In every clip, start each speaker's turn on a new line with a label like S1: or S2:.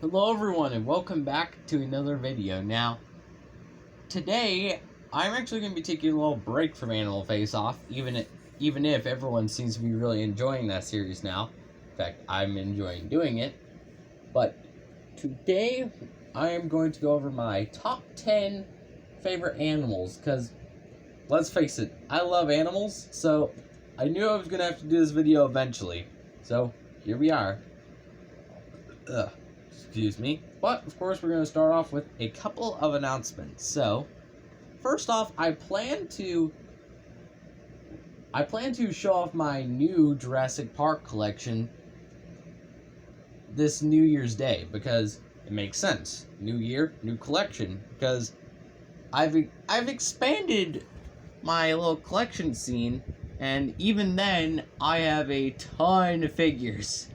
S1: Hello everyone and welcome back to another video. Now, today I'm actually going to be taking a little break from Animal Face Off, even if everyone seems to be really enjoying that series now. In fact, I'm enjoying doing it. But today I am going to go over my top 10 favorite animals, because let's face it, I love animals, so I knew I was going to have to do this video eventually. So, here we are. Excuse me. But, of course, we're going to start off with a couple of announcements. So, first off, I plan to show off my new Jurassic Park collection this New Year's Day, because it makes sense. New year, new collection, because I've expanded my little collection scene, and even then, I have a ton of figures.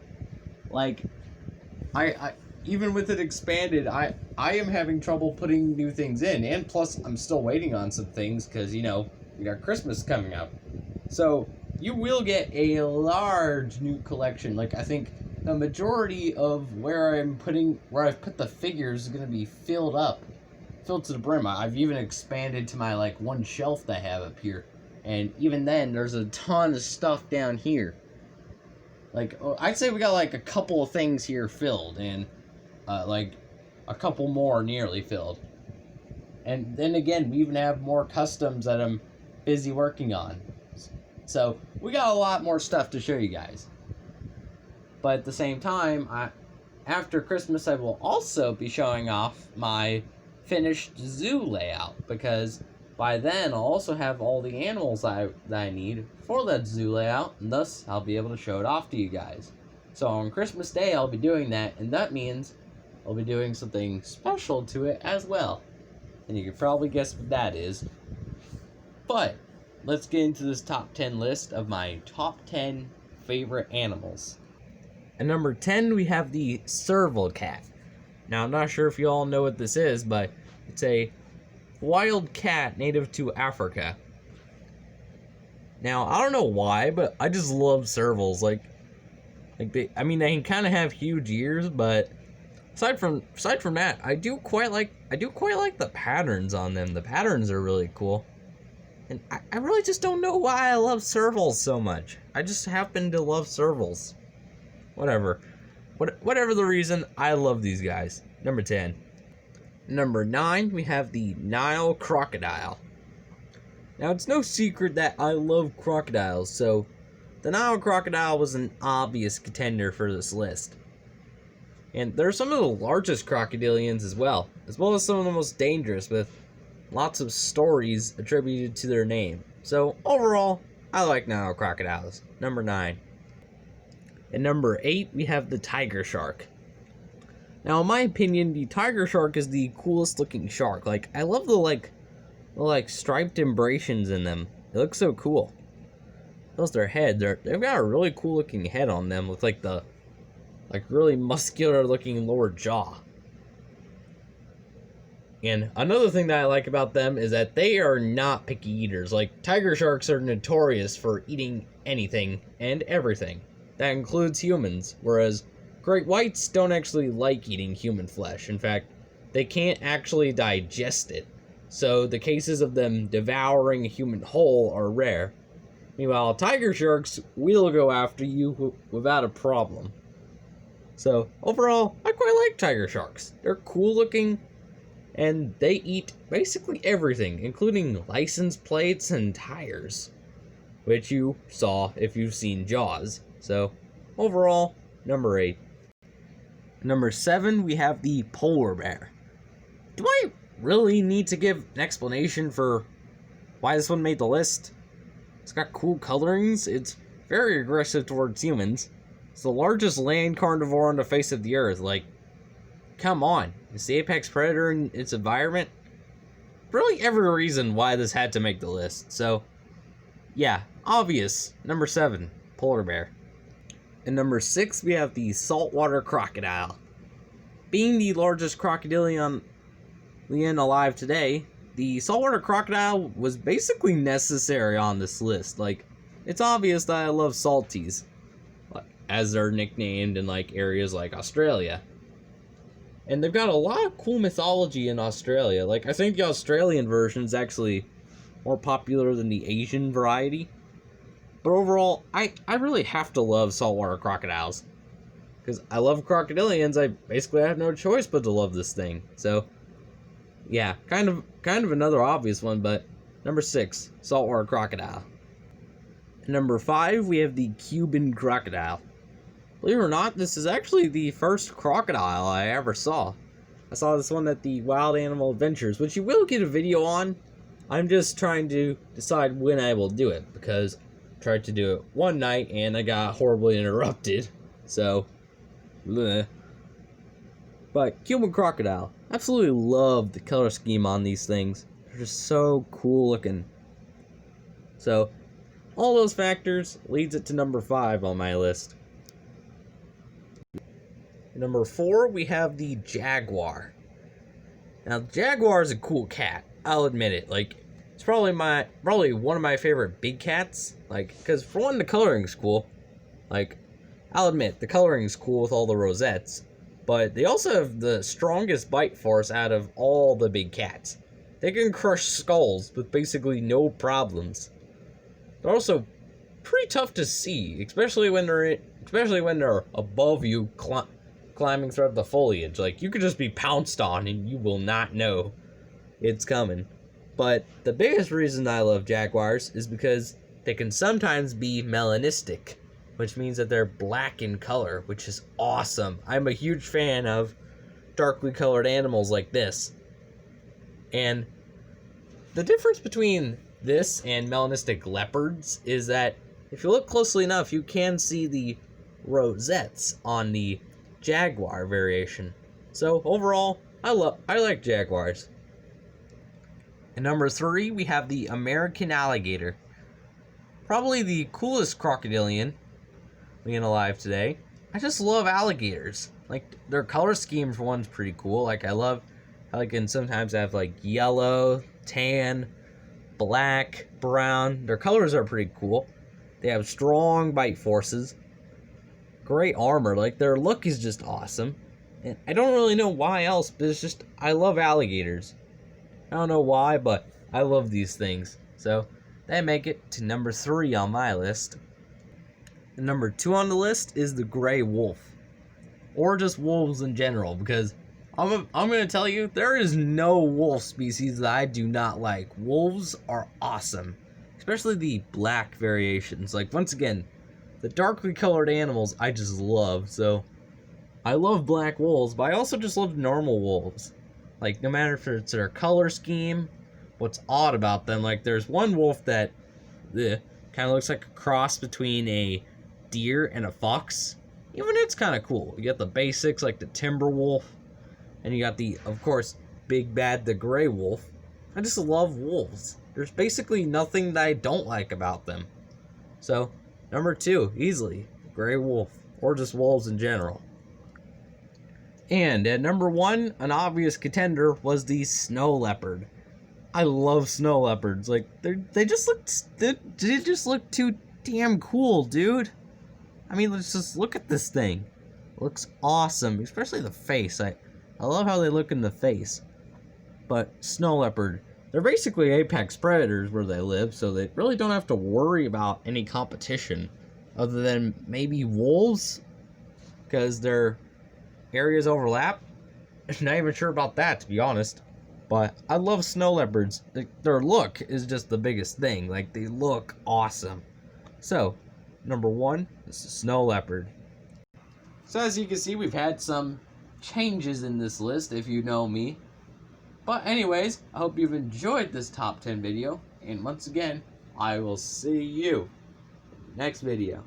S1: Like, I even with it expanded, I am having trouble putting new things in, and plus I'm still waiting on some things because, you know, we got Christmas coming up. So you will get a large new collection. Like, I think the majority of where I've put the figures is gonna be filled to the brim. I've even expanded to my one shelf that I have up here, and even then there's a ton of stuff down here. Like, I'd say we got a couple of things here filled, and a couple more nearly filled. And then again, we even have more customs that I'm busy working on. So we got a lot more stuff to show you guys. But at the same time, after Christmas, I will also be showing off my finished zoo layout, because by then I'll also have all the animals that I need for that zoo layout, and thus I'll be able to show it off to you guys. So on Christmas Day, I'll be doing that, and that means I'll be doing something special to it as well. And you can probably guess what that is. But let's get into this top 10 list of my top 10 favorite animals. At number 10, we have the serval cat. Now, I'm not sure if you all know what this is, but it's a wild cat native to Africa. Now, I don't know why, but I just love servals. They can kind of have huge ears, but aside from that, I do quite like the patterns on them. The patterns are really cool. And I really just don't know why I love servals so much. I just happen to love servals. Whatever the reason, I love these guys. Number 10. Number 9, we have the Nile crocodile. Now, it's no secret that I love crocodiles, so the Nile crocodile was an obvious contender for this list. And they're some of the largest crocodilians as well as some of the most dangerous, with lots of stories attributed to their name. So overall, I like Nile crocodiles. Number 9. At number 8, we have the tiger shark. Now, in my opinion, the tiger shark is the coolest looking shark. I love the striped embrations in them. They look so cool. Those their head. They've got a really cool looking head on them with the really muscular looking lower jaw. And another thing that I like about them is that they are not picky eaters. Tiger sharks are notorious for eating anything and everything. That includes humans, whereas great whites don't actually like eating human flesh. In fact, they can't actually digest it. So the cases of them devouring a human whole are rare. Meanwhile, tiger sharks will go after you without a problem. So overall, I quite like tiger sharks. They're cool looking, and they eat basically everything, including license plates and tires, which you saw if you've seen Jaws. So overall, number 8. Number 7, we have the polar bear. Do I really need to give an explanation for why this one made the list? It's got cool colorings, it's very aggressive towards humans, it's the largest land carnivore on the face of the earth. Come on, it's the apex predator in its environment. Really every reason why this had to make the list. So, yeah, obvious. Number 7, polar bear. And number 6, we have the saltwater crocodile. Being the largest crocodilian alive today, the saltwater crocodile was basically necessary on this list. It's obvious that I love salties, as they're nicknamed in areas like Australia. And they've got a lot of cool mythology in Australia. Like, I think the Australian version is actually more popular than the Asian variety. But overall, I really have to love saltwater crocodiles. Because I love crocodilians, I basically have no choice but to love this thing. So, yeah, kind of another obvious one, but number 6, saltwater crocodile. And number 5, we have the Cuban crocodile. Believe it or not, this is actually the first crocodile I ever saw. I saw this one at the Wild Animal Adventures, which you will get a video on. I'm just trying to decide when I will do it, because I tried to do it one night and I got horribly interrupted. So, bleh. But Cuban crocodile, absolutely love the color scheme on these things. They're just so cool looking. So, all those factors leads it to number 5 on my list. Number 4, we have the jaguar. Now, the jaguar is a cool cat. I'll admit it. Like, it's probably one of my favorite big cats. Like, because for one, the coloring's cool. Like, I'll admit, the coloring's cool with all the rosettes. But they also have the strongest bite force out of all the big cats. They can crush skulls with basically no problems. They're also pretty tough to see, especially when they're above you climbing throughout the foliage. Like, you could just be pounced on and you will not know it's coming. But the biggest reason I love jaguars is because they can sometimes be melanistic, which means that they're black in color, which is awesome. I'm a huge fan of darkly colored animals like this. And the difference between this and melanistic leopards is that if you look closely enough, you can see the rosettes on the jaguar variation. So overall, I like jaguars. And number 3, we have the American alligator. Probably the coolest crocodilian being alive today. I just love alligators. Like, their color scheme for one's pretty cool. Like, I love how they can sometimes have like yellow, tan, black, brown. Their colors are pretty cool. They have strong bite forces, great armor. Like, their look is just awesome. And I don't really know why else, but it's just, I love alligators. I don't know why, but I love these things. So they make it to number 3 on my list. And number 2 on the list is the gray wolf, or just wolves in general, because I'm going to tell you, there is no wolf species that I do not like. Wolves are awesome, especially the black variations. Like, once again, the darkly colored animals I just love. So I love black wolves, but I also just love normal wolves. Like, no matter if it's their color scheme, what's odd about them. Like, there's one wolf that kind of looks like a cross between a deer and a fox. Even it's kind of cool. You got the basics like the timber wolf, and you got the, of course, big bad, the gray wolf. I just love wolves. There's basically nothing that I don't like about them. So, number 2, easily, gray wolf, or just wolves in general. And at number 1, an obvious contender was the snow leopard. I love snow leopards. Like, they just look too damn cool, dude. I mean, let's just look at this thing. It looks awesome, especially the face. I love how they look in the face. But snow leopard, they're basically apex predators where they live, so they really don't have to worry about any competition other than maybe wolves, because their areas overlap. I'm not even sure about that, to be honest. But I love snow leopards. Their look is just the biggest thing. Like, they look awesome. So, number 1 is the snow leopard. So as you can see, we've had some changes in this list, if you know me. But anyways, I hope you've enjoyed this top 10 video. And once again, I will see you next video.